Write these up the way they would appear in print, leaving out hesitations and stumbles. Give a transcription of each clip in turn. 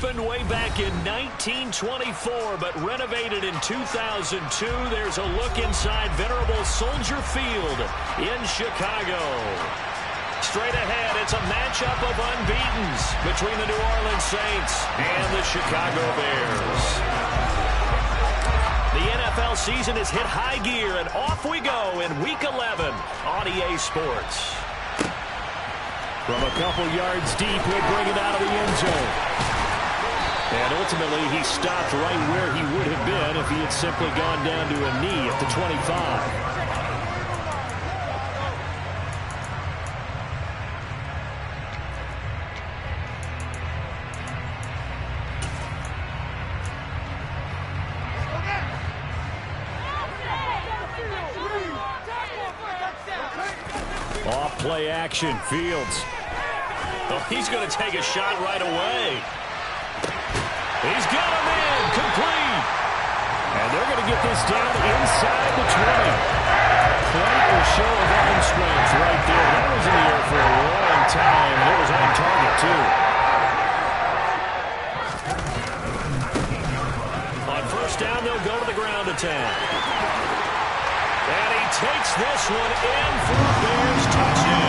opened way back in 1924, but renovated in 2002. There's a look inside venerable Soldier Field in Chicago. Straight ahead, it's a matchup of unbeatens between the New Orleans Saints and the Chicago Bears. The NFL season has hit high gear, and off we go in Week 11 on EA Sports. From a couple yards deep, he'll bring it out of the end zone. And ultimately, he stopped right where he would have been if he had simply gone down to a knee at the 25. Play action, Fields. Oh, he's going to take a shot right away. He's got him in, complete. And they're going to get this down inside the 20. Quite a show of arm strength right there. That was in the air for a long time, and it was on target, too. On first down, they'll go to the ground attack. And he takes this one in for a Bears touchdown.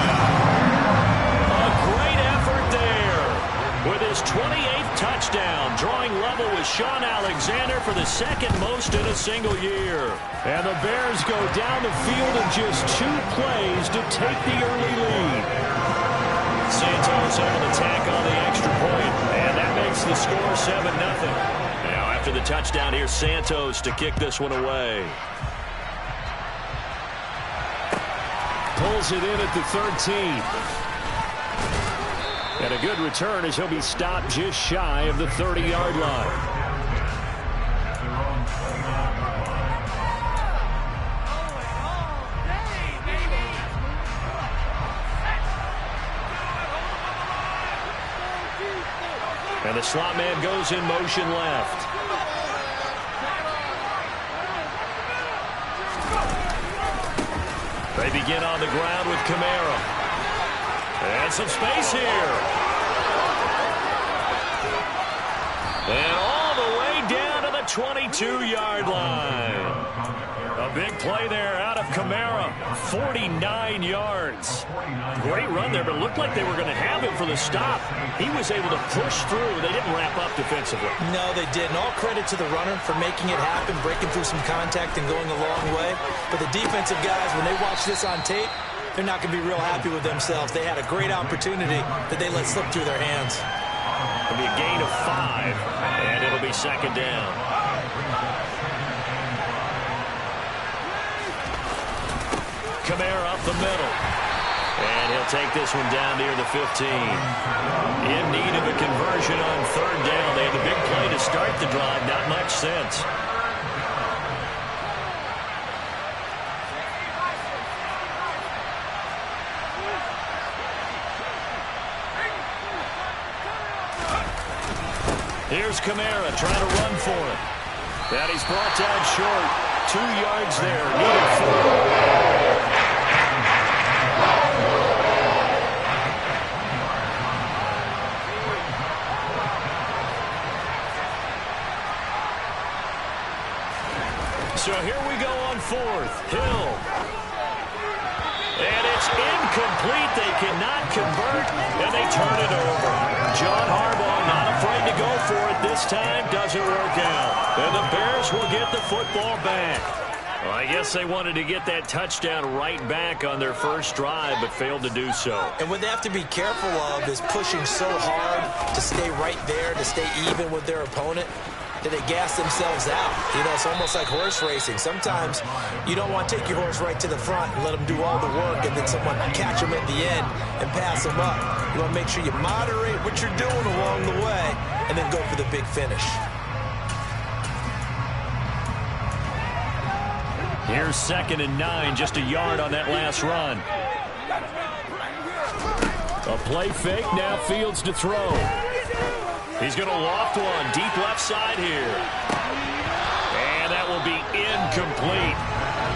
A great effort there with his 28th touchdown, drawing level with Sean Alexander for the second most in a single year. And the Bears go down the field in just 2 plays to take the early lead. Santos able to tack on the extra point, and that makes the score 7-0. Now after the touchdown, here's Santos to kick this one away. Pulls it in at the 13. And a good return as he'll be stopped just shy of the 30-yard line. And the slot man goes in motion left. They begin on the ground with Kamara. And some space here. And all the way down to the 22-yard line. A big play there out of Kamara. 49 yards. Great run there, but it looked like they were going to have him for the stop. He was able to push through. They didn't wrap up defensively. No, they didn't. All credit to the runner for making it happen, breaking through some contact and going a long way. But the defensive guys, when they watch this on tape, they're not going to be real happy with themselves. They had a great opportunity that they let slip through their hands. It'll be a gain of 5, and it'll be second down. Kamara up the middle. And he'll take this one down near the 15. In need of a conversion on third down. They had a big play to start the drive. Not much sense. Here's Kamara trying to run for it. And he's brought down short. 2 yards there. Needed 4. So here we go on fourth. Hill. And it's incomplete. They cannot convert, and they turn it over. John Harbaugh not afraid to go for it this time. Doesn't work out. And the Bears will get the football back. Well, I guess they wanted to get that touchdown right back on their first drive, but failed to do so. And what they have to be careful of is pushing so hard to stay right there, to stay even with their opponent, that they gas themselves out. You know, it's almost like horse racing. Sometimes you don't want to take your horse right to the front and let them do all the work and then someone catch them at the end and pass them up. You want to make sure you moderate what you're doing along the way and then go for the big finish. Here's 2nd and 9, just a yard on that last run. A play fake, now Fields to throw. He's going to loft one, deep left side here. And that will be incomplete.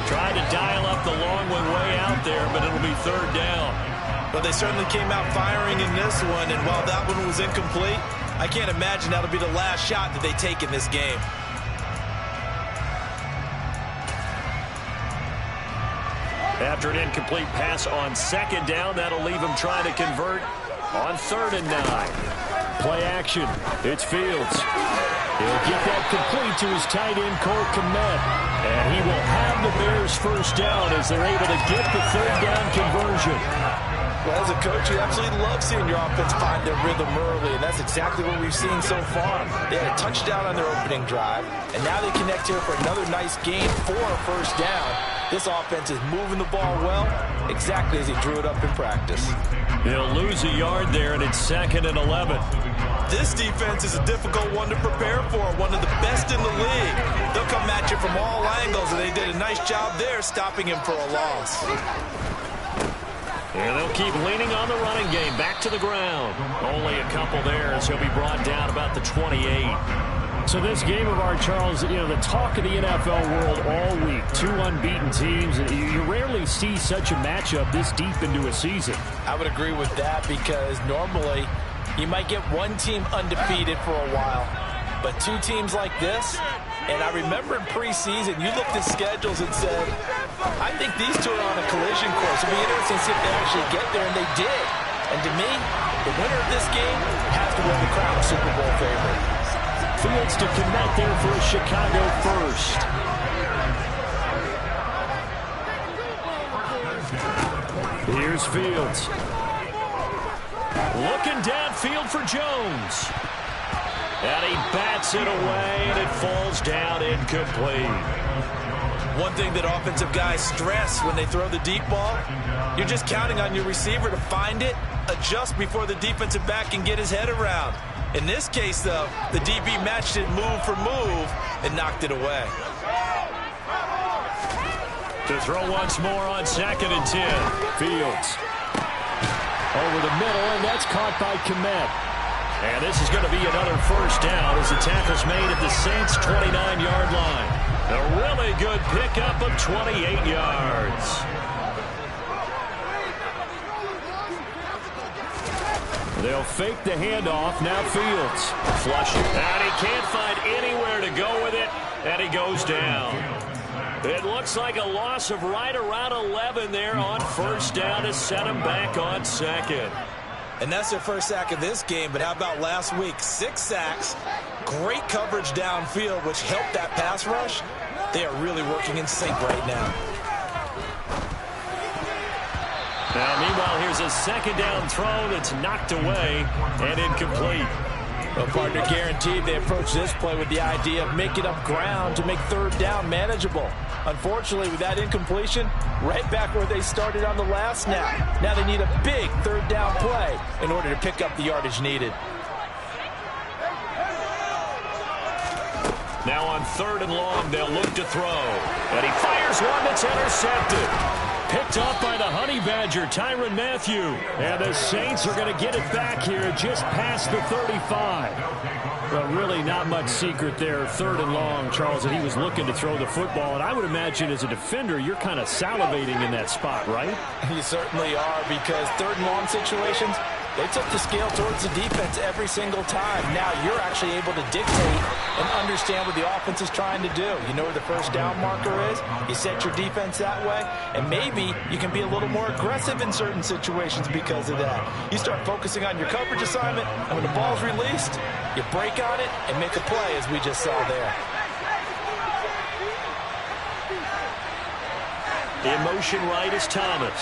Tried to dial up the long one way out there, but it'll be third down. But they certainly came out firing in this one, and while that one was incomplete, I can't imagine that'll be the last shot that they take in this game. After an incomplete pass on second down, that'll leave him trying to convert on 3rd and 9. Play action. It's Fields. He'll get that complete to his tight end, Cole Kmet. And he will have the Bears first down as they're able to get the 3rd down conversion. Well, as a coach, you absolutely love seeing your offense find their rhythm early, and that's exactly what we've seen so far. They had a touchdown on their opening drive, and now they connect here for another nice gain for a first down. This offense is moving the ball well, exactly as he drew it up in practice. He'll lose a yard there, and it's 2nd and 11. This defense is a difficult one to prepare for, one of the best in the league. They'll come at you from all angles, and they did a nice job there stopping him for a loss. And they'll keep leaning on the running game. Back to the ground. Only a couple there as he'll be brought down about the 28. So this game of ours, Charles, you know, the talk of the NFL world all week. 2 unbeaten teams. You rarely see such a matchup this deep into a season. I would agree with that because normally you might get one team undefeated for a while. But 2 teams like this, and I remember in preseason, you looked at schedules and said, I think these 2 are on a collision course. It'll be interesting to see if they actually get there, and they did. And to me, the winner of this game has to win the crown of Super Bowl favorite. Fields to connect there for a Chicago first. Here's Fields. Looking downfield for Jones. And he bats it away, and it falls down incomplete. One thing that offensive guys stress when they throw the deep ball, you're just counting on your receiver to find it, adjust before the defensive back can get his head around. In this case, though, the DB matched it move for move and knocked it away. To throw once more on 2nd and 10. Fields. Over the middle, and that's caught by Kmet. And this is going to be another first down as the tackle's made at the Saints' 29-yard line. A really good pickup of 28 yards. They'll fake the handoff. Now Fields. Flush it. And he can't find anywhere to go with it. And he goes down. It looks like a loss of right around 11 there on first down to set him back on 2nd. And that's their first sack of this game, but how about last week? 6 sacks, great coverage downfield, which helped that pass rush. They are really working in sync right now. Now, meanwhile, here's a 2nd down throw that's knocked away and incomplete. Well, partner, guaranteed they approach this play with the idea of making up ground to make 3rd down manageable. Unfortunately, with that incompletion, right back where they started on the last snap. Now they need a big 3rd down play in order to pick up the yardage needed. Now on 3rd and long, they'll look to throw. And he fires one that's intercepted. Picked up by the Honey Badger, Tyrann Mathieu. And the Saints are going to get it back here just past the 35. Well, really not much secret there. 3rd and long, Charles, and he was looking to throw the football. And I would imagine as a defender, you're kind of salivating in that spot, right? You certainly are, because 3rd and long situations, they took the scale towards the defense every single time. Now you're actually able to dictate and understand what the offense is trying to do. You know where the first down marker is. You set your defense that way, and maybe you can be a little more aggressive in certain situations because of that. You start focusing on your coverage assignment, and when the ball's released, you break on it and make a play, as we just saw there. In motion right is Thomas.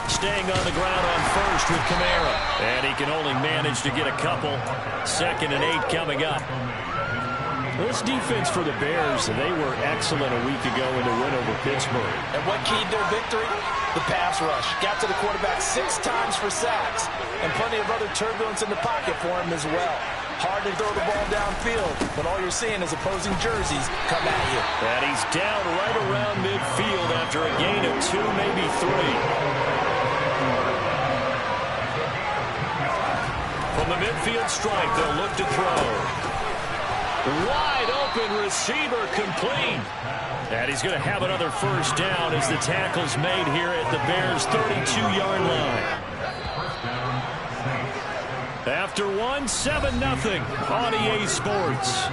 Staying on the ground on first with Kamara. And he can only manage to get a couple. 2nd and 8 coming up. This defense for the Bears, they were excellent a week ago in the win over Pittsburgh. And what keyed their victory? The pass rush. Got to the quarterback 6 times for sacks. And plenty of other turbulence in the pocket for him as well. Hard to throw the ball downfield when all you're seeing is opposing jerseys come at you. And he's down right around midfield after a gain of 2, maybe 3. From the midfield stripe, they'll look to throw. Wide open receiver complete. And he's going to have another first down as the tackle's made here at the Bears' 32-yard line. After 7-0 on EA Sports.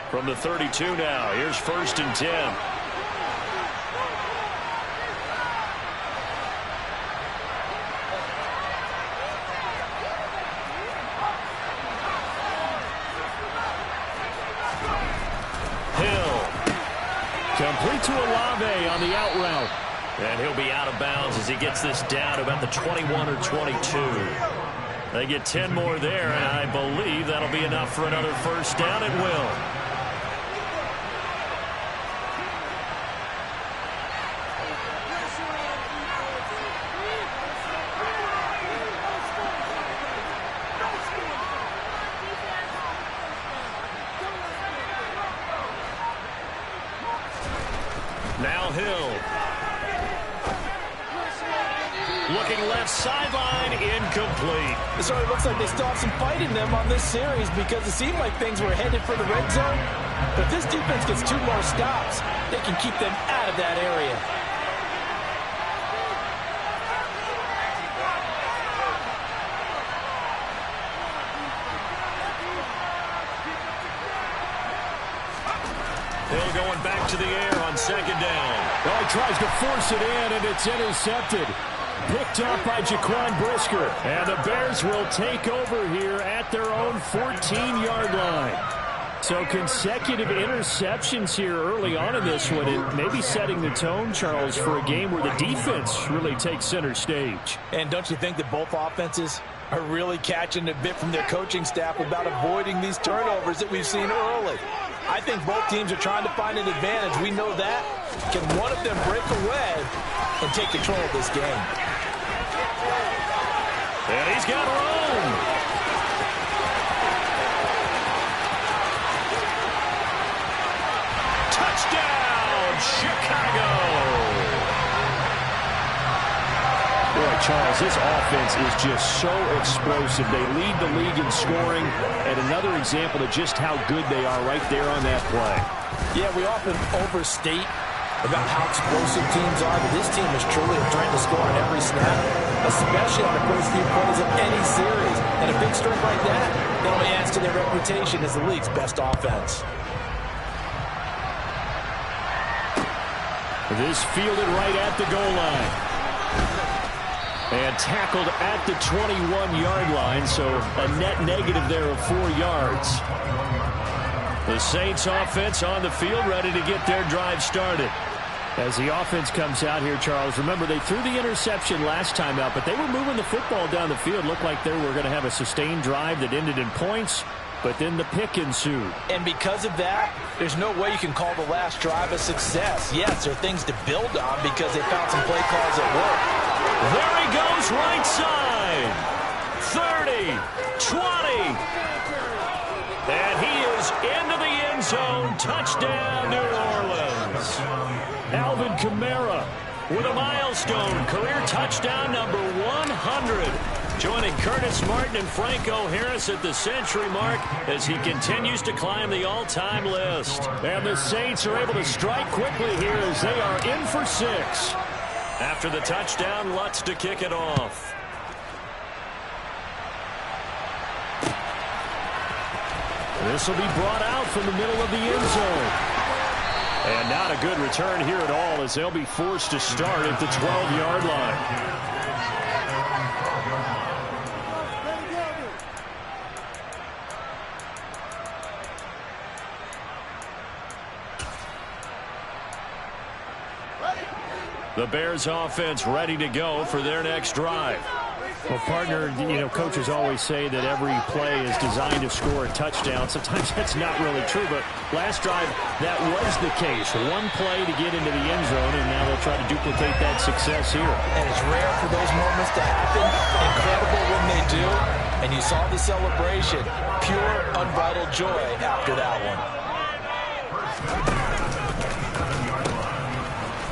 From the 32 now, here's 1st and 10. Hill. Complete to Olave on the out route. And he'll be out of bounds as he gets this down to about the 21 or 22. They get 10 more there, and I believe that'll be enough for another first down. It will. Now Hill. Looking left sideline, incomplete. It certainly looks like they still have some fight in them on this series because it seemed like things were headed for the red zone. But if this defense gets 2 more stops, they can keep them out of that area. Hill going back to the air on 2nd down. Well, he tries to force it in, and it's intercepted. Picked up by Jaquan Brisker. And the Bears will take over here at their own 14-yard line. So consecutive interceptions here early on in this one, and maybe setting the tone, Charles, for a game where the defense really takes center stage. And don't you think that both offenses are really catching a bit from their coaching staff about avoiding these turnovers that we've seen early? I think both teams are trying to find an advantage. We know that. Can one of them break away and take control of this game? And he's got room. Touchdown, Chicago. Boy, Charles, this offense is just so explosive. They lead the league in scoring, and another example of just how good they are right there on that play. Yeah, we often overstate about how explosive teams are, but this team is truly a threat to score on every snap, especially on the first few plays of any series. And a big strength like that only adds to their reputation as the league's best offense. This fielded right at the goal line. And tackled at the 21-yard line, so a net negative there of 4 yards. The Saints offense on the field, ready to get their drive started. As the offense comes out here, Charles, remember they threw the interception last time out, but they were moving the football down the field. Looked like they were going to have a sustained drive that ended in points, but then the pick ensued. And because of that, there's no way you can call the last drive a success. Yes, there are things to build on because they found some play calls that work. There he goes, right side. 30, 20. And he is into the end zone. Touchdown, New Orleans. Alvin Kamara with a milestone career touchdown number 100. Joining Curtis Martin and Franco Harris at the century mark as he continues to climb the all-time list. And the Saints are able to strike quickly here as they are in for 6. After the touchdown, Lutz to kick it off. This will be brought out from the middle of the end zone. And not a good return here at all as they'll be forced to start at the 12-yard line. The Bears offense ready to go for their next drive. Well, partner, coaches always say that every play is designed to score a touchdown. Sometimes that's not really true, but last drive, that was the case. One play to get into the end zone, and now they'll try to duplicate that success here. And it's rare for those moments to happen. Incredible when they do. And you saw the celebration. Pure, unbridled joy after that one.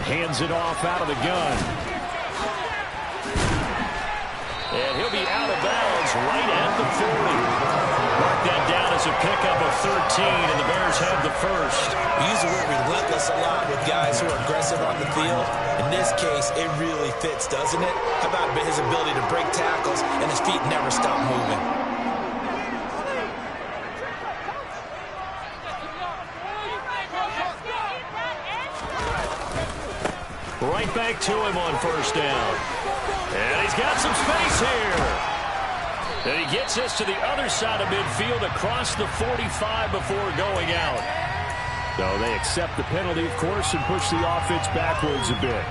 Hands it off out of the gun. And he'll be out of bounds right at the 40. Mark that down as a pickup of 13, and the Bears have the first. We use the word relentless a lot with guys who are aggressive on the field. In this case, it really fits, doesn't it? How about his ability to break tackles and his feet never stop moving? Right back to him on first down. And he's got some space here. And he gets us to the other side of midfield across the 45 before going out. So they accept the penalty, of course, and push the offense backwards a bit.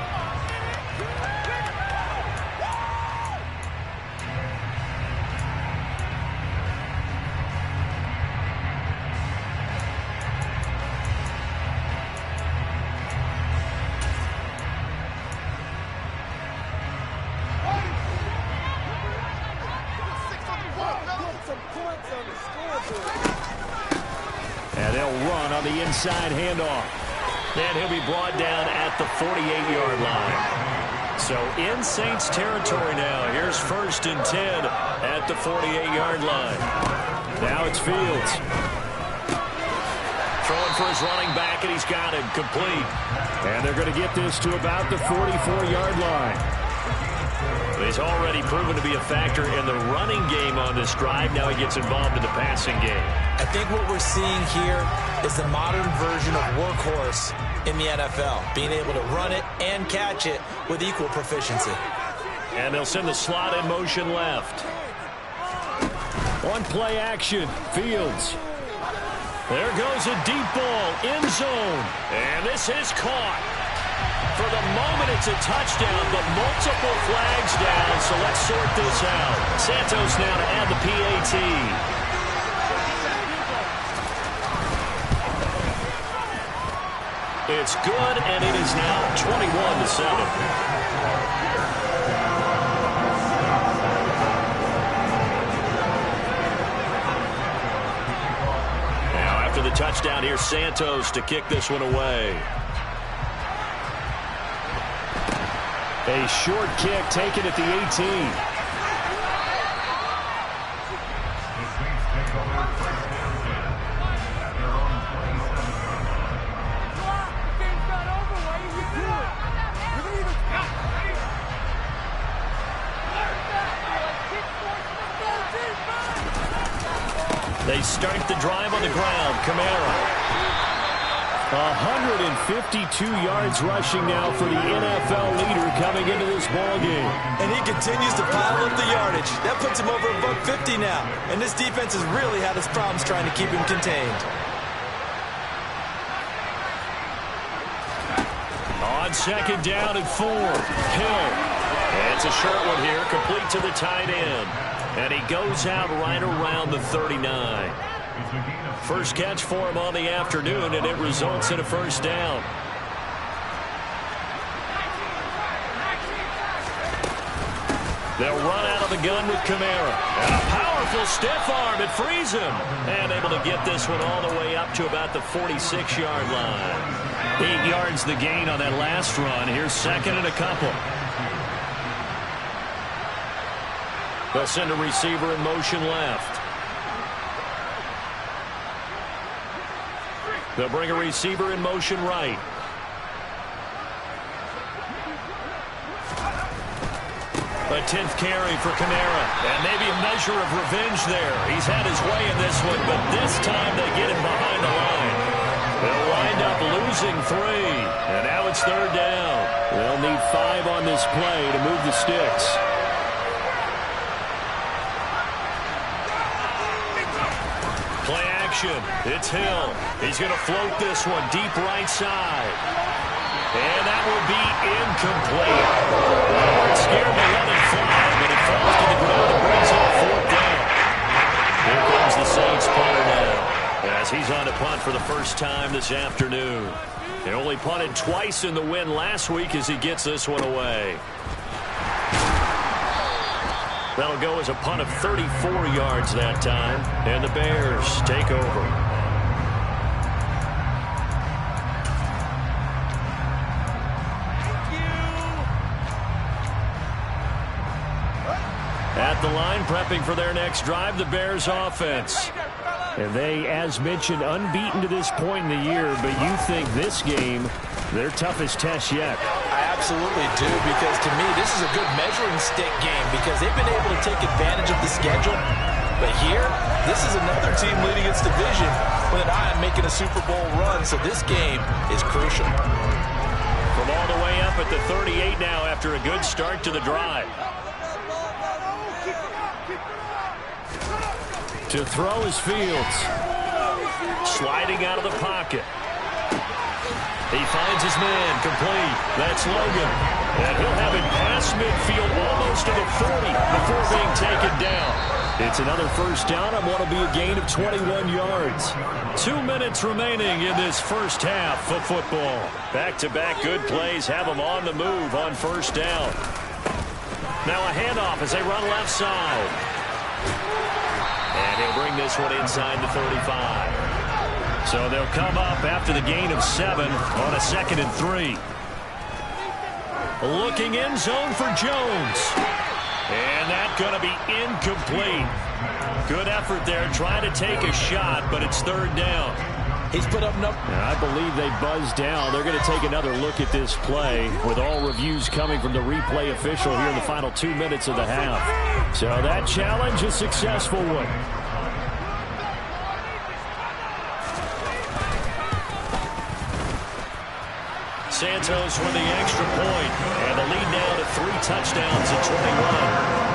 And they'll run on the inside handoff. And he'll be brought down at the 48-yard line. So in Saints territory now. Here's 1st and 10 at the 48-yard line. Now it's Fields. Throwing for his running back, and he's got him complete. And they're going to get this to about the 44-yard line. He's already proven to be a factor in the running game on this drive. Now he gets involved in the passing game. I think what we're seeing here is the modern version of workhorse in the NFL, being able to run it and catch it with equal proficiency. And they'll send the slot in motion left. One play action, Fields. There goes a deep ball, end zone. And this is caught. For the moment, it's a touchdown, but multiple flags down, so let's sort this out. Santos now to add the PAT. It's good, and it is now 21-7. Now, after the touchdown, here's Santos to kick this one away. A short kick taken at the 18. They start the drive on the ground. Kamara. 152 yards rushing now for the NFL leader coming into this ballgame. And he continues to pile up the yardage. That puts him over $150 now. And this defense has really had its problems trying to keep him contained. On 2nd down and 4. Hill. And it's a short one here, complete to the tight end. And he goes out right around the 39. First catch for him on the afternoon, and it results in a first down. They'll run out of the gun with Kamara. And a powerful stiff arm. It frees him. And able to get this one all the way up to about the 46-yard line. 8 yards the gain on that last run. Here's 2nd and a couple. They'll send a receiver in motion left. They'll bring a receiver in motion right. A 10th carry for Kamara. And maybe a measure of revenge there. He's had his way in this one, but this time they get him behind the line. They'll wind up losing 3. And now it's 3rd down. They'll need 5 on this play to move the sticks. Play action. It's Hill. He's going to float this one deep right side. And that will be incomplete. They weren't scared to let it fly, but it falls to the ground and brings up fourth down. Here comes the Saints punter now, as he's on to punt for the first time this afternoon. He only punted twice in the win last week as he gets this one away. That'll go as a punt of 34 yards that time, and the Bears take over. At the line, prepping for their next drive, the Bears offense. And they, as mentioned, unbeaten to this point in the year, but you think this game, their toughest test yet? I absolutely do, because to me, this is a good measuring stick game because they've been able to take advantage of the schedule. But here, this is another team leading its division with an eye on making a Super Bowl run, so this game is crucial. From all the way up at the 38 now after a good start to the drive. To throw is Fields. Sliding out of the pocket. He finds his man, complete. That's Logan. And he'll have it past midfield almost to the 40 before being taken down. It's another first down on what will be a gain of 21 yards. 2 minutes remaining in this first half of football. Back-to-back good plays have them on the move on first down. Now a handoff as they run left side. And he'll bring this one inside the 35. So they'll come up after the gain of 7 on a 2nd and 3. Looking end zone for Jones. And that's going to be incomplete. Good effort there trying to take a shot, but it's 3rd down. He's put up no... I believe they buzzed down. They're going to take another look at this play with all reviews coming from the replay official here in the final 2 minutes of the half. So that challenge, a successful one. Santos with the extra point, and the lead now to 3 touchdowns at 21.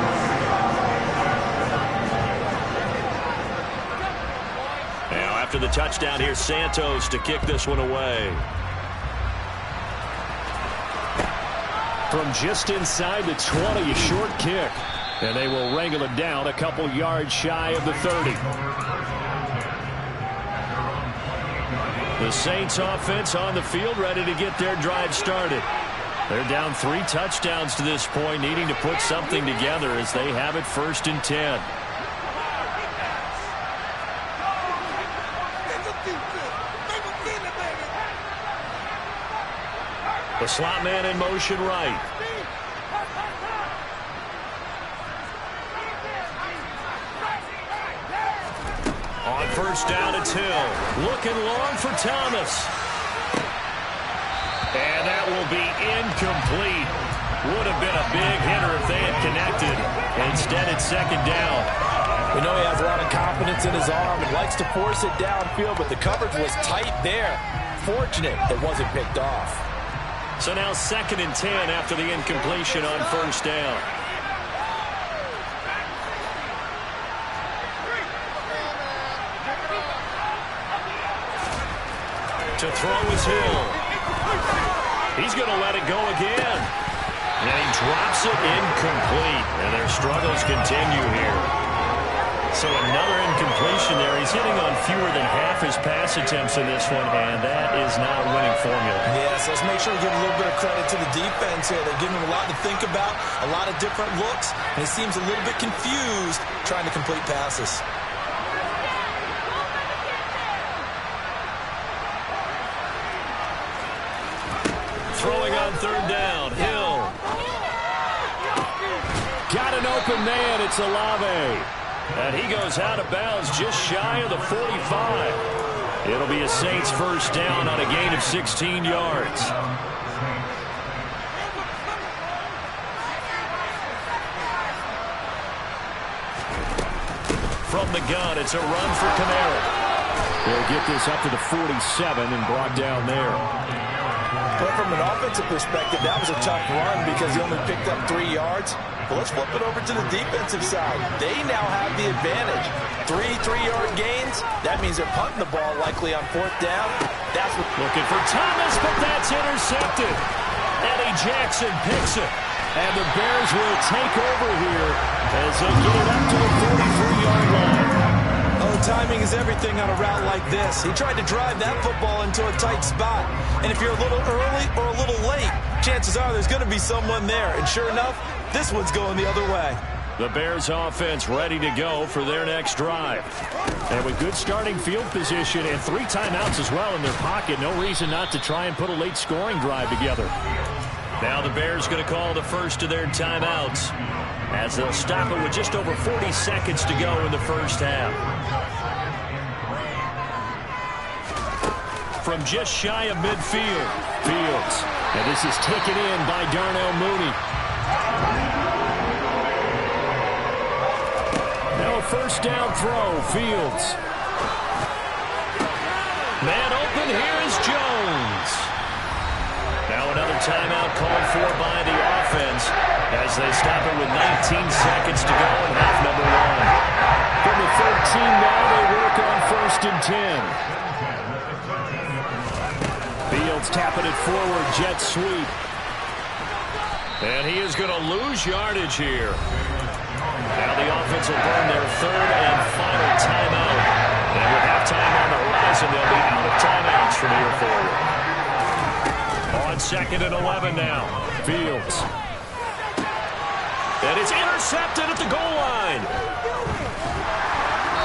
Now after the touchdown, here's Santos to kick this one away. From just inside the 20, a short kick. And they will wrangle it down a couple yards shy of the 30. The Saints offense on the field, ready to get their drive started. They're down 3 touchdowns to this point, needing to put something together as they have it 1st and 10. The slot man in motion right. On first down, it's Hill. Looking long for Thomas. And that will be incomplete. Would have been a big hitter if they had connected. Instead, it's 2nd down. We know he has a lot of confidence in his arm and likes to force it downfield, but the coverage was tight there. Fortunate it wasn't picked off. So now 2nd and 10 after the incompletion on first down. To throw is Hill. He's going to let it go again. And he drops it incomplete. And their struggles continue here. So another incompletion there. He's hitting on fewer than half his pass attempts in this one, and that is not a winning formula. Yes, let's make sure we give a little bit of credit to the defense here. They're giving him a lot to think about, a lot of different looks, and he seems a little bit confused trying to complete passes. Throwing on 3rd down, Hill. Got an open man, it's Olave. And he goes out of bounds just shy of the 45. It'll be a Saints first down on a gain of 16 yards. From the gun, it's a run for Kamara. They'll get this up to the 47 and brought down there. But from an offensive perspective, that was a tough run because he only picked up 3 yards. But let's flip it over to the defensive side. They now have the advantage. 3 3-yard gains. That means they're punting the ball likely on 4th down. That's what... Looking for Thomas, but that's intercepted. Eddie Jackson picks it. And the Bears will take over here as they get it up to the 43-yard line. Oh, timing is everything on a route like this. He tried to drive that football into a tight spot. And if you're a little early or a little late, chances are there's going to be someone there. And sure enough, this one's going the other way. The Bears offense ready to go for their next drive. And with good starting field position and 3 timeouts as well in their pocket, no reason not to try and put a late scoring drive together. Now the Bears going to call the first of their timeouts as they'll stop it with just over 40 seconds to go in the first half. From just shy of midfield, Fields. And this is taken in by Darnell Mooney. Now a first down throw, Fields. Man open, here is Jones. Now another timeout called for by the offense as they stop it with 19 seconds to go in half number 1. From the 13 now, they work on first and 10. Fields tapping it forward, jet sweep. And he is going to lose yardage here. Now the offense will burn their third and final timeout. And with halftime on the horizon, they'll be out of timeouts from here forward. On second and 11 now. Fields. And it's intercepted at the goal line.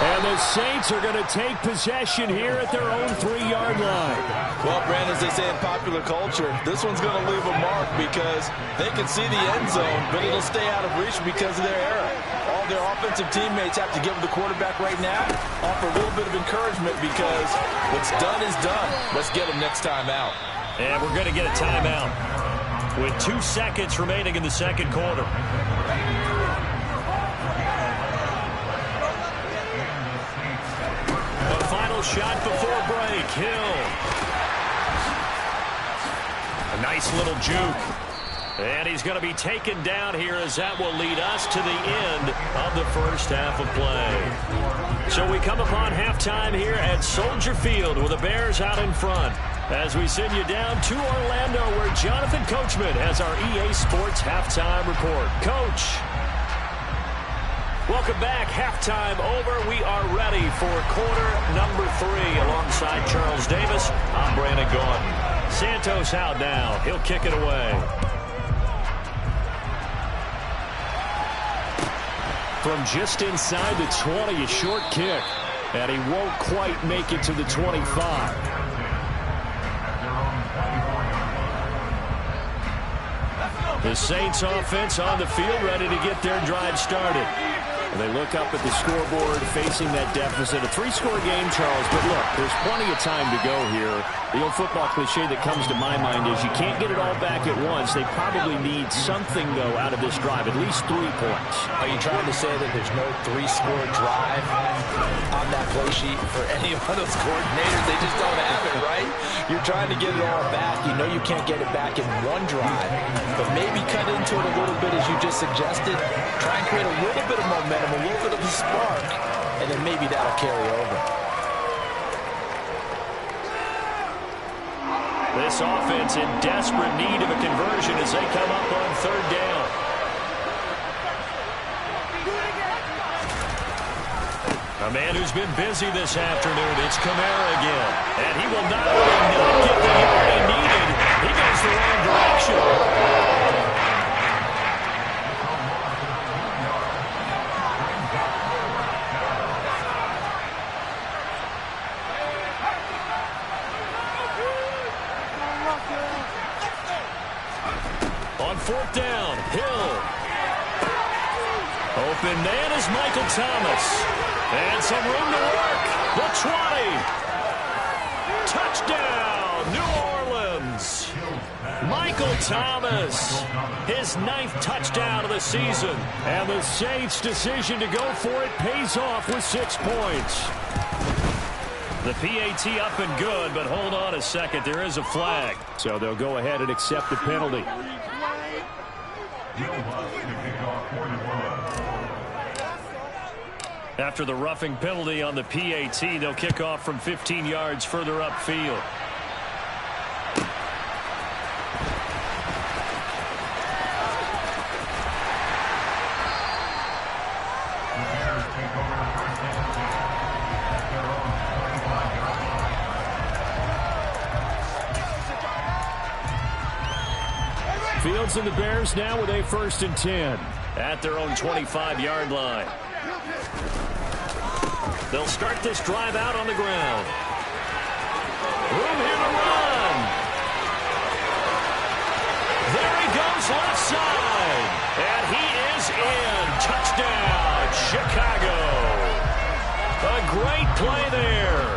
And the Saints are going to take possession here at their own 3-yard line. Well, Brandon, as they say in popular culture, this one's going to leave a mark because they can see the end zone, but it'll stay out of reach because of their error. All their offensive teammates have to give the quarterback right now, offer a little bit of encouragement because what's done is done. Let's get them next time out. And we're going to get a timeout with 2 seconds remaining in the second quarter. The final shot before break. Hill. A nice little juke. And he's going to be taken down here as that will lead us to the end of the first half of play. So we come upon halftime here at Soldier Field with the Bears out in front. As we send you down to Orlando where Jonathan Coachman has our EA Sports halftime report. Coach. Welcome back. Halftime over. We are ready for quarter number 3 alongside Charles Davis. I'm Brandon Gaudin. Santos out now. He'll kick it away. From just inside the 20, a short kick. And he won't quite make it to the 25. The Saints offense on the field ready to get their drive started. And they look up at the scoreboard facing that deficit. A 3-score game, Charles, but look, there's plenty of time to go here. The old football cliche that comes to my mind is you can't get it all back at once. They probably need something, though, out of this drive, at least 3 points. Are you trying to say that there's no 3-score drive on that play sheet for any one of those coordinators? They just don't have it, right? You're trying to get it all back. You know you can't get it back in one drive, but maybe cut into it a little bit as you just suggested. Try and create a little bit of momentum, a little bit of a spark, and then maybe that'll carry over. This offense in desperate need of a conversion as they come up on third down. A man who's been busy this afternoon, it's Kamara again. And he will not only not get the yard he needed, he goes the wrong direction. On fourth down, Hill. Open man is Michael Thomas. And some room to work. The 20. Touchdown, New Orleans. Michael Thomas, his 9th touchdown of the season. And the Saints' decision to go for it pays off with 6 points. The PAT up and good, but hold on a second. There is a flag. So they'll go ahead and accept the penalty. After the roughing penalty on the PAT, they'll kick off from 15 yards further upfield. Fields and the Bears now with a 1st and 10 at their own 25-yard line. They'll start this drive out on the ground. Room here to run. There he goes left side. And he is in. Touchdown, Chicago. A great play there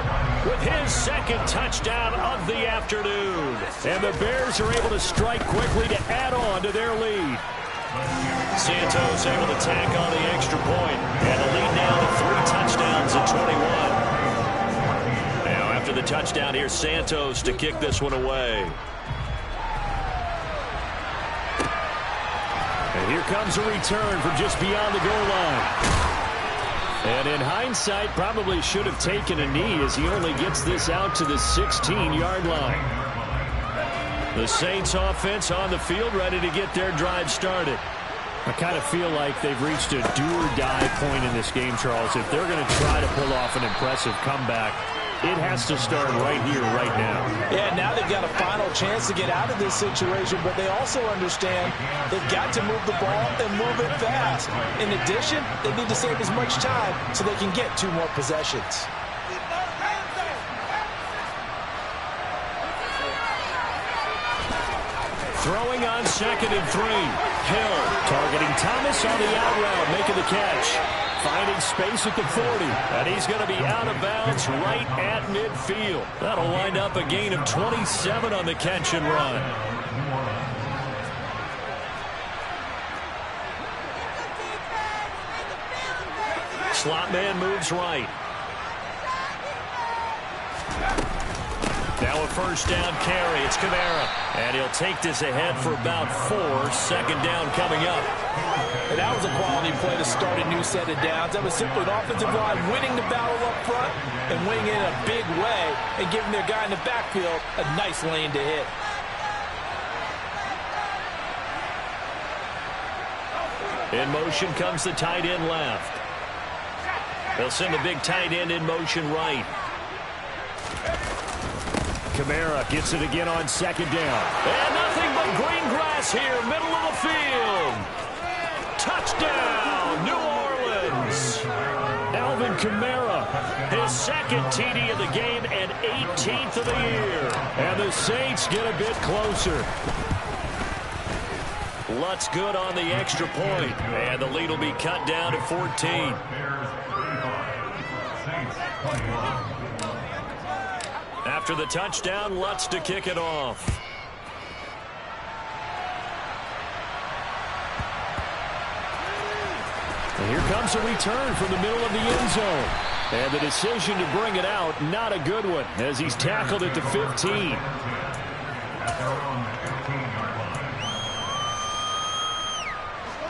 with his 2nd touchdown of the afternoon. And the Bears are able to strike quickly to add on to their lead. Santos able to tack on the extra point. And the lead now to 3 touchdowns at 21. Now after the touchdown, here's Santos to kick this one away. And here comes a return from just beyond the goal line. And in hindsight, probably should have taken a knee as he only gets this out to the 16-yard line. The Saints offense on the field ready to get their drive started. I kind of feel like they've reached a do-or-die point in this game, Charles. If they're going to try to pull off an impressive comeback, it has to start right here, right now. Yeah, now they've got a final chance to get out of this situation, but they also understand they've got to move the ball and move it fast. In addition, they need to save as much time so they can get 2 more possessions. Throwing on 2nd and 3. Hill targeting Thomas on the out route, making the catch. Finding space at the 40. And he's going to be out of bounds right at midfield. That'll wind up a gain of 27 on the catch and run. Slot man moves right. Now a 1st down carry. It's Kamara. And he'll take this ahead for about 4. 2nd down coming up. And that was a quality play to start a new set of downs. That was simply an offensive line winning the battle up front and winning it in a big way and giving their guy in the backfield a nice lane to hit. In motion comes the tight end left. They'll send the big tight end in motion right. Kamara gets it again on 2nd down. And nothing but green grass here, middle of the field. Touchdown, New Orleans. Alvin Kamara, his 2nd TD of the game and 18th of the year. And the Saints get a bit closer. Lutz good on the extra point. And the lead will be cut down to 14. After the touchdown, Lutz to kick it off. And here comes a return from the middle of the end zone. And the decision to bring it out, not a good one, as he's tackled at the 15.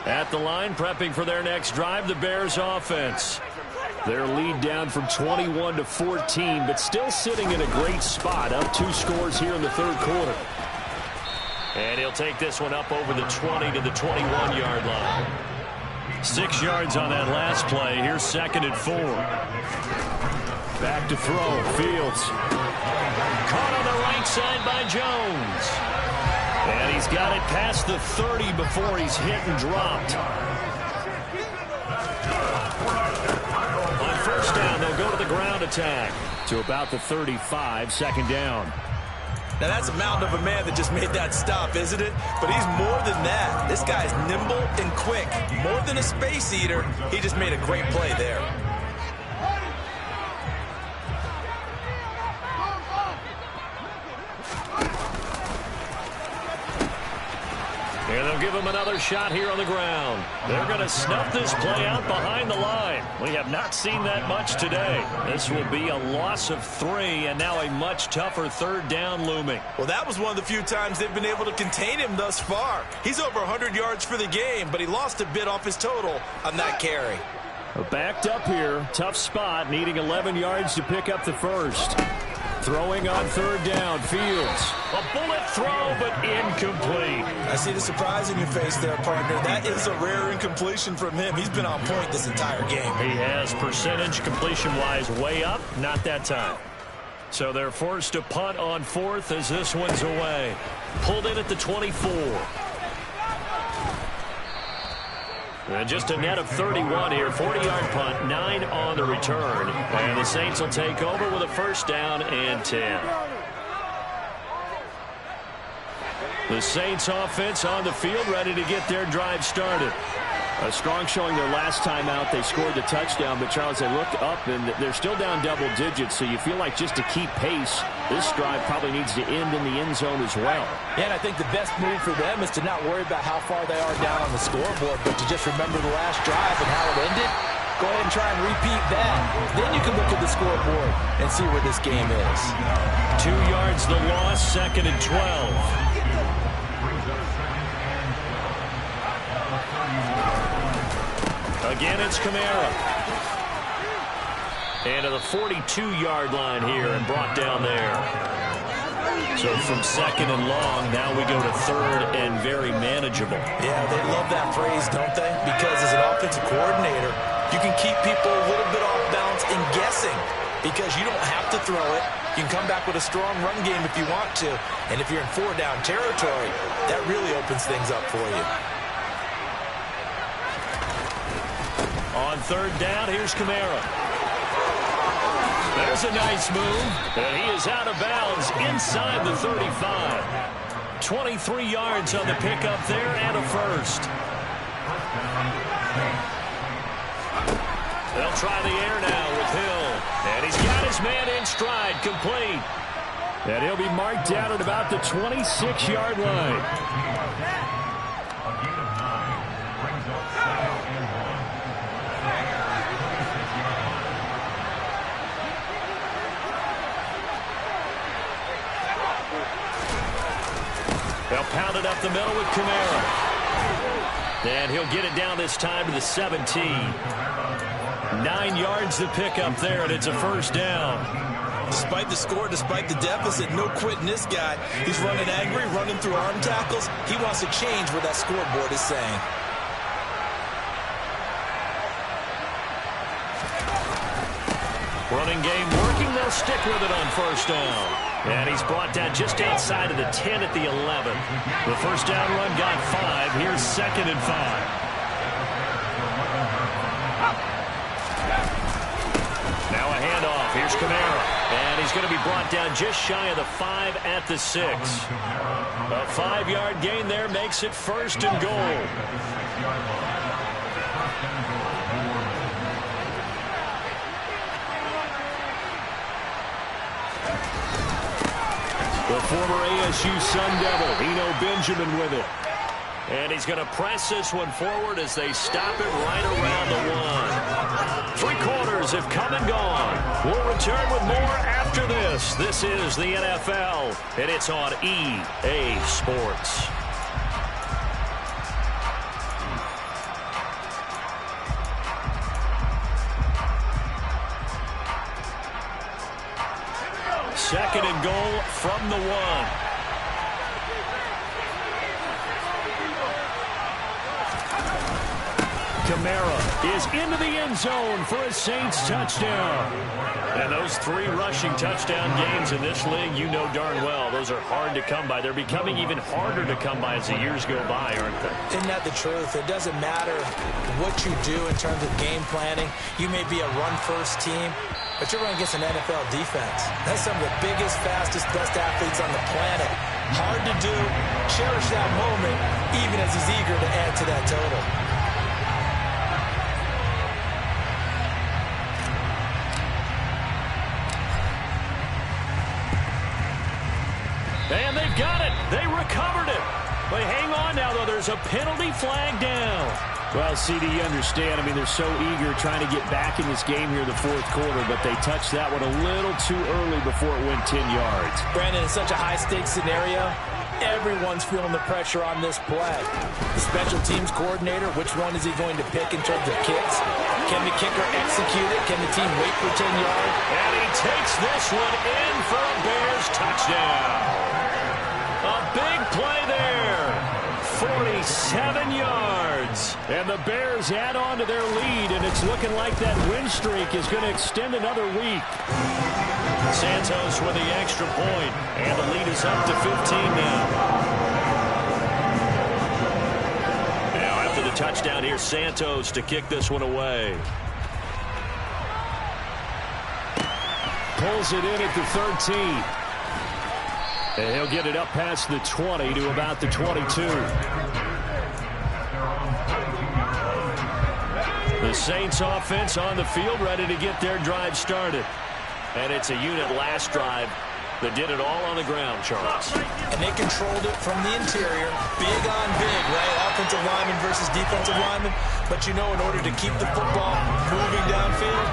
At the line, prepping for their next drive, the Bears offense. Their lead down from 21 to 14, but still sitting in a great spot, up 2 scores here in the 3rd quarter. And he'll take this one up over the 20 to the 21-yard line. 6 yards on that last play. Here's 2nd and 4. Back to throw. Fields. Caught on the right side by Jones. And he's got it past the 30 before he's hit and dropped. On 1st down, they'll go to the ground attack to about the 35, 2nd down. Now, that's a mountain of a man that just made that stop, isn't it? But he's more than that. This guy's nimble and quick. More than a space eater, he just made a great play there. And they'll give him another shot here on the ground. They're going to snuff this play out behind the line. We have not seen that much today. This will be a loss of 3, and now a much tougher 3rd down looming. Well, that was one of the few times they've been able to contain him thus far. He's over 100 yards for the game, but he lost a bit off his total on that carry. Backed up here. Tough spot, needing 11 yards to pick up the 1st. Throwing on 3rd down, Fields. A bullet throw, but incomplete. I see the surprise in your face there, partner. That is a rare incompletion from him. He's been on point this entire game. He has percentage completion-wise way up, not that time. So they're forced to punt on 4th as this one's away. Pulled in at the 24. And just a net of 31 here. 40-yard punt, 9 on the return. And the Saints will take over with a first down and 10. The Saints offense on the field, ready to get their drive started. A strong showing their last time out. They scored the touchdown, but Charles, they looked up and they're still down double digits, so you feel like just to keep pace, this drive probably needs to end in the end zone as well. Yeah, and I think the best move for them is to not worry about how far they are down on the scoreboard, but to just remember the last drive and how it ended. Go ahead and try and repeat that. Then you can look at the scoreboard and see where this game is. 2 yards the loss, 2nd and 12. Again, it's Kamara. And to the 42-yard line here and brought down there. So from 2nd and long, now we go to 3rd and very manageable. Yeah, they love that phrase, don't they? Because as an offensive coordinator, you can keep people a little bit off balance and guessing because you don't have to throw it. You can come back with a strong run game if you want to. And if you're in 4-down territory, that really opens things up for you. On 3rd down, here's Kamara. There's a nice move, and he is out of bounds inside the 35. 23 yards on the pickup there and a first. They'll try the air now with Hill, and he's got his man in stride, complete. And he'll be marked down at about the 26-yard line. They'll pound it up the middle with Kamara. And he'll get it down this time to the 17. 9 yards to pick up there, and it's a first down. Despite the score, despite the deficit, no quitting this guy. He's running angry, running through arm tackles. He wants to change what that scoreboard is saying. Running game working. They'll stick with it on first down. And he's brought down just outside of the 10 at the 11. The first down run got 5. Here's 2nd and 5. Now a handoff. Here's Kamara. And he's going to be brought down just shy of the 5 at the 6. A 5-yard gain there makes it 1st and goal. The former ASU Sun Devil, Eno Benjamin with it. And he's going to press this one forward as they stop it right around the 1. 3 quarters have come and gone. We'll return with more after this. This is the NFL, and it's on EA Sports. Second and goal from the 1. Kamara is into the end zone for a Saints touchdown. And those 3 rushing touchdown games in this league, you know darn well, those are hard to come by. They're becoming even harder to come by as the years go by, aren't they? Isn't that the truth? It doesn't matter what you do in terms of game planning. You may be a run-first team, but you're going against an NFL defense. That's some of the biggest, fastest, best athletes on the planet. Hard to do. Cherish that moment, even as he's eager to add to that total. And they've got it. They recovered it. But hang on now, though. There's a penalty flag down. Well, CD, you understand. I mean, they're so eager trying to get back in this game here in the 4th quarter, but they touched that one a little too early before it went 10 yards. Brandon, in such a high-stakes scenario, everyone's feeling the pressure on this play. The special teams coordinator, which one is he going to pick in terms of kicks? Can the kicker execute it? Can the team wait for 10 yards? And he takes this one in for a Bears touchdown. A big play there. 47 yards. And the Bears add on to their lead, and it's looking like that win streak is going to extend another week. Santos with the extra point, and the lead is up to 15 now. Now after the touchdown here, Santos, to kick this one away. Pulls it in at the 13. And he'll get it up past the 20 to about the 22. The Saints offense on the field, ready to get their drive started. And it's a unit last drive that did it all on the ground, Charles. And they controlled it from the interior. Big on big, right? Offensive lineman versus defensive lineman. But you know, in order to keep the football moving downfield,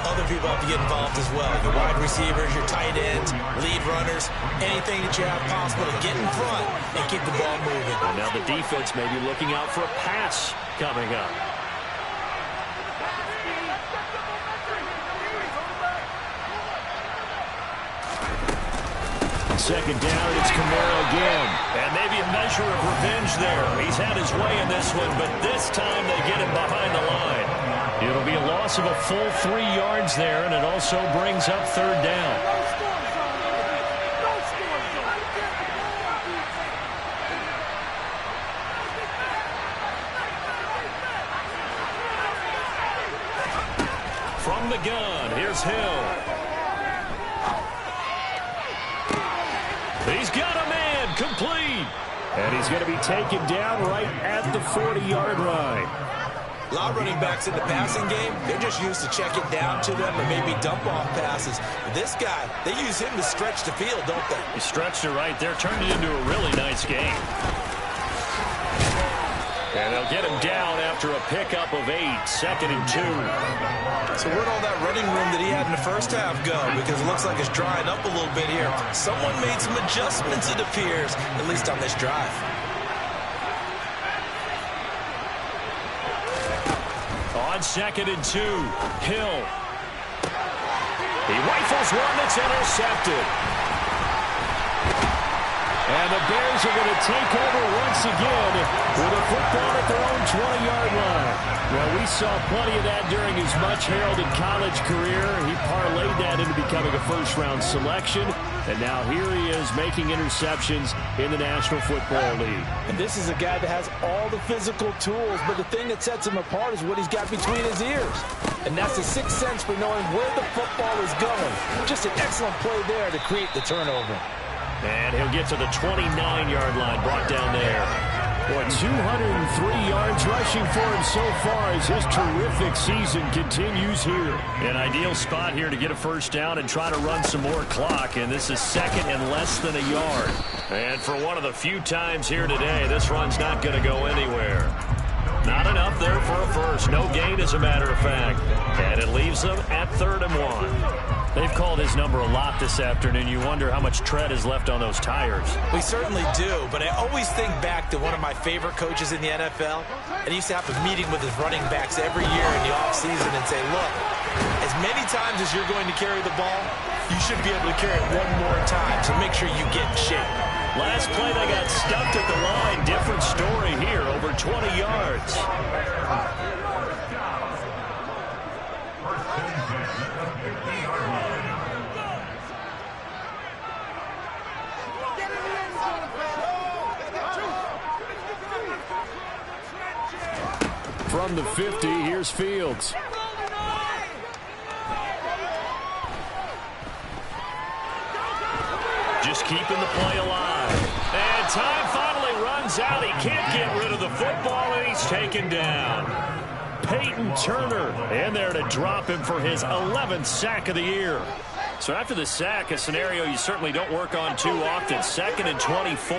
other people have to get involved as well. Your wide receivers, your tight ends, lead runners, anything that you have possible to get in front and keep the ball moving. And now the defense may be looking out for a pass coming up. Second down, it's Kamara again. And maybe a measure of revenge there. He's had his way in this one, but this time they get him behind the line. It'll be a loss of a full 3 yards there, and it also brings up third down. From the gun, here's Hill. He's got a man, complete. And he's going to be taken down right at the 40-yard line. A lot of running backs in the passing game, they're just used to check it down to them or maybe dump off passes. But this guy, they use him to stretch the field, don't they? He stretched it right there, turned it into a really nice game. And they'll get him down after a pickup of 8, 2nd and 2. So where'd all that running room that he had in the first half go? Because it looks like it's drying up a little bit here. Someone made some adjustments, it appears, at least on this drive. On 2nd and 2, Hill. He rifles one that's intercepted. And the Bears are going to take over once again with a football at their own 20-yard line. Well, we saw plenty of that during his much-heralded college career. He parlayed that into becoming a first-round selection. And now here he is making interceptions in the National Football League. And this is a guy that has all the physical tools, but the thing that sets him apart is what he's got between his ears. And that's the sixth sense for knowing where the football is going. Just an excellent play there to create the turnover. And he'll get to the 29-yard line, brought down there. Boy, 203 yards rushing for him so far as his terrific season continues here. An ideal spot here to get a first down and try to run some more clock. And this is 2nd and less than a yard. And for one of the few times here today, this run's not going to go anywhere. Not enough there for a first. No gain, as a matter of fact. And it leaves them at 3rd and 1. They've called his number a lot this afternoon. You wonder how much tread is left on those tires. We certainly do, but I always think back to one of my favorite coaches in the NFL. And he used to have a meeting with his running backs every year in the offseason and say, look, as many times as you're going to carry the ball, you should be able to carry it one more time, so make sure you get in shape. Last play, they got stuffed at the line. Different story here, over 20 yards. From the 50, here's Fields. Just keeping the play alive. And time finally runs out. He can't get rid of the football, and he's taken down. Peyton Turner in there to drop him for his 11th sack of the year. So after the sack, a scenario you certainly don't work on too often. 2nd and 24.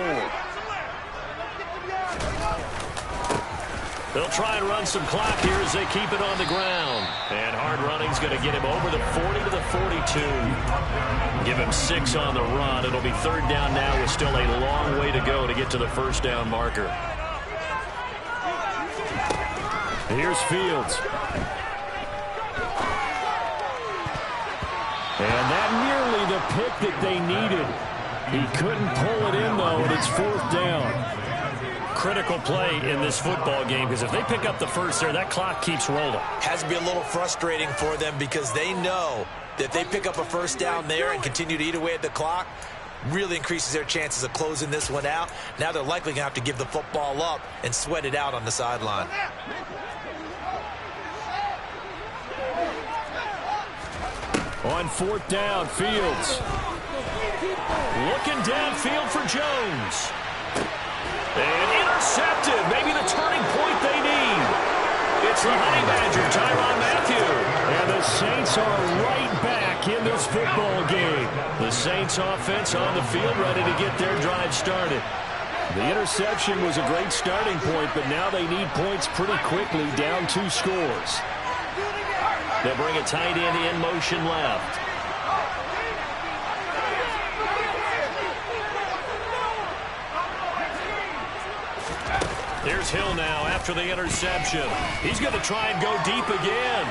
They'll try and run some clock here as they keep it on the ground. And hard running's going to get him over the 40 to the 42. Give him 6 on the run. It'll be 3rd down now with still a long way to go to get to the first down marker. Here's Fields. And that nearly the pick that they needed. He couldn't pull it in, though, and it's 4th down. Critical play in this football game, because if they pick up the first there, that clock keeps rolling. Has to be a little frustrating for them because they know that if they pick up a first down there and continue to eat away at the clock, really increases their chances of closing this one out. Now they're likely going to have to give the football up and sweat it out on the sideline. On fourth down, Fields. Looking downfield for Jones. And intercepted. Maybe the turning point they need. It's the Honey Badger, Tyrann Mathieu. And the Saints are right back in this football game. The Saints offense on the field ready to get their drive started. The interception was a great starting point, but now they need points pretty quickly, down 2 scores. They'll bring a tight end in motion left. Here's Hill now after the interception. He's going to try and go deep again.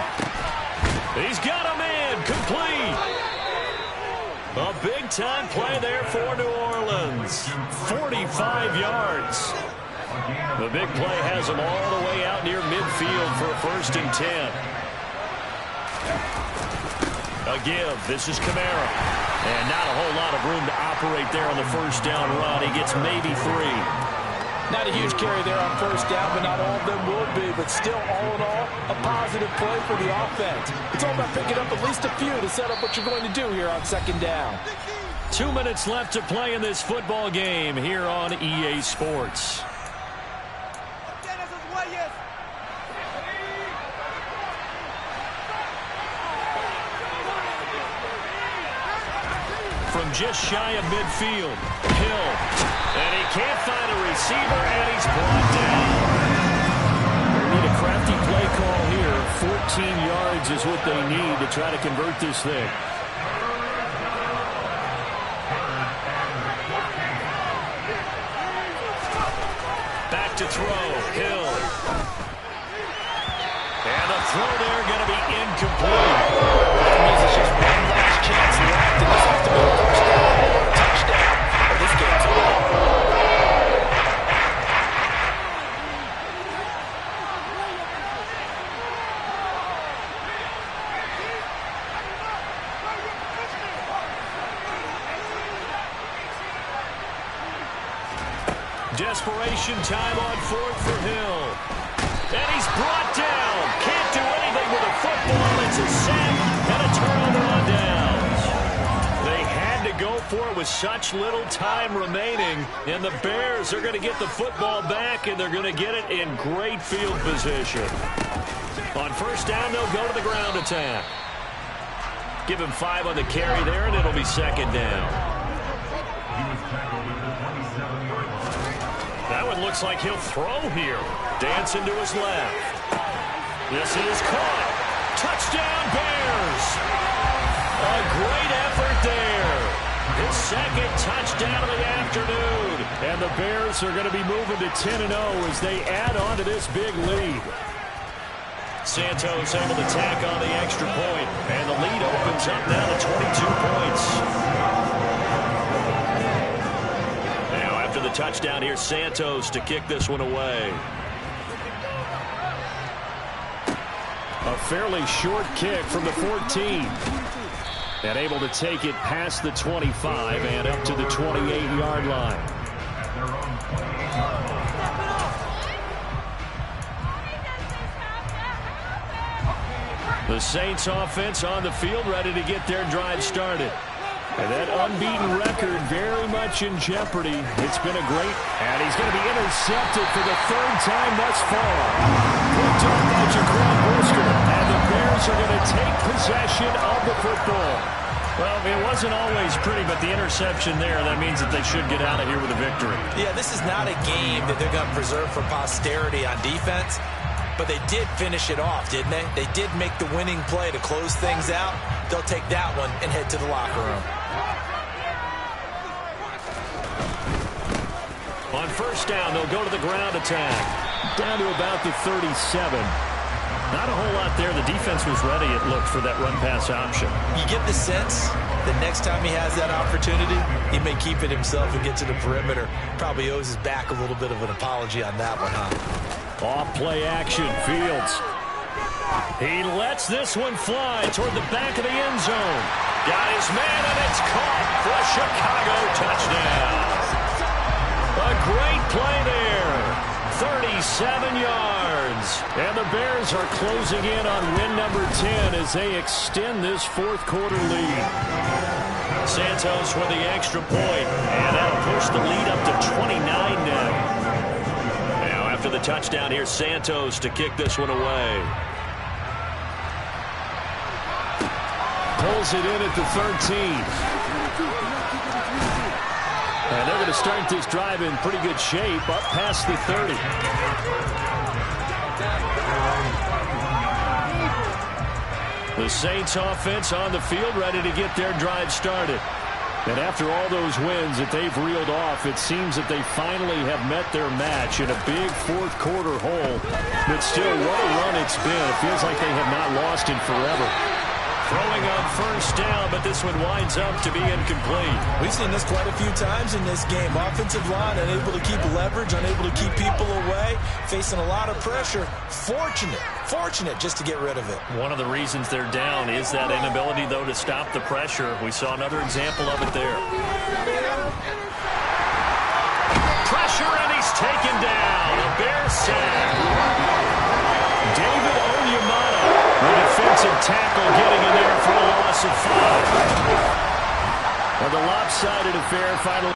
He's got him in, complete. A big-time play there for New Orleans. 45 yards. The big play has him all the way out near midfield for a 1st and 10. A give. This is Kamara. And not a whole lot of room to operate there on the 1st down run. He gets maybe 3. Not a huge carry there on 1st down, but not all of them will be. But still, all in all, a positive play for the offense. It's all about picking up at least a few to set up what you're going to do here on 2nd down. 2 minutes left to play in this football game here on EA Sports. From just shy of midfield, Hill, and he can't find a receiver, and he's brought down. They need a crafty play call here. 14 yards is what they need to try to convert this thing. Back to throw, Hill. And the throw there going to be incomplete. That means it's just one last chance left, and this has to be a 1st down or a touchdown, or this game's over. Desperation time on 4th for Hill. And he's brought down. Can't do anything with a football. It's a sack and a turnover on downs. They had to go for it with such little time remaining. And the Bears are going to get the football back, and they're going to get it in great field position. On 1st down, they'll go to the ground attack. Give him 5 on the carry there, and it'll be 2nd down. That one looks like he'll throw here. Dancing to his left. This is caught. Touchdown, Bears. A great effort there. His 2nd touchdown of the afternoon. And the Bears are going to be moving to 10-0 as they add on to this big lead. Santos able to tack on the extra point. And the lead opens up now to 22 points. The touchdown here, Santos to kick this one away. A fairly short kick from the 14. And able to take it past the 25 and up to the 28-yard line. The Saints offense on the field ready to get their drive started. And that unbeaten record very much in jeopardy. It's been a great, and he's going to be intercepted for the 3rd time thus far. Picked up by Jaquan Brisker, and the Bears are going to take possession of the football. Well, it wasn't always pretty, but the interception there, that means that they should get out of here with a victory. Yeah, this is not a game that they're going to preserve for posterity on defense. But they did finish it off, didn't they? They did make the winning play to close things out. They'll take that one and head to the locker room. On 1st down, they'll go to the ground attack. Down to about the 37. Not a whole lot there. The defense was ready, it looked, for that run-pass option. You get the sense that next time he has that opportunity, he may keep it himself and get to the perimeter. Probably owes his back a little bit of an apology on that one, huh? Off play action, Fields. He lets this one fly toward the back of the end zone. Got his man, and It's caught for a Chicago touchdown. A great play there. 37 yards. And the Bears are closing in on win number 10 as they extend this fourth quarter lead. Santos with the extra point, and that'll push the lead up to 29 now. Now after the touchdown, here's Santos to kick this one away. Pulls it in at the 13. And they're going to start this drive in pretty good shape, up past the 30. The Saints offense on the field, ready to get their drive started. And after all those wins that they've reeled off, it seems that they finally have met their match in a big fourth quarter hole. But still, what a run it's been. It feels like they have not lost in forever. Throwing on first down, but this one winds up to be incomplete. We've seen this quite a few times in this game. Offensive line unable to keep leverage, unable to keep people away, facing a lot of pressure. Fortunate just to get rid of it. One of the reasons they're down is that inability, though, to stop the pressure. We saw another example of it there. Pressure, and he's taken down. A Bear sack. David Onyemata, the defensive tackle, getting in there for a loss of 5. Well, the lopsided affair finally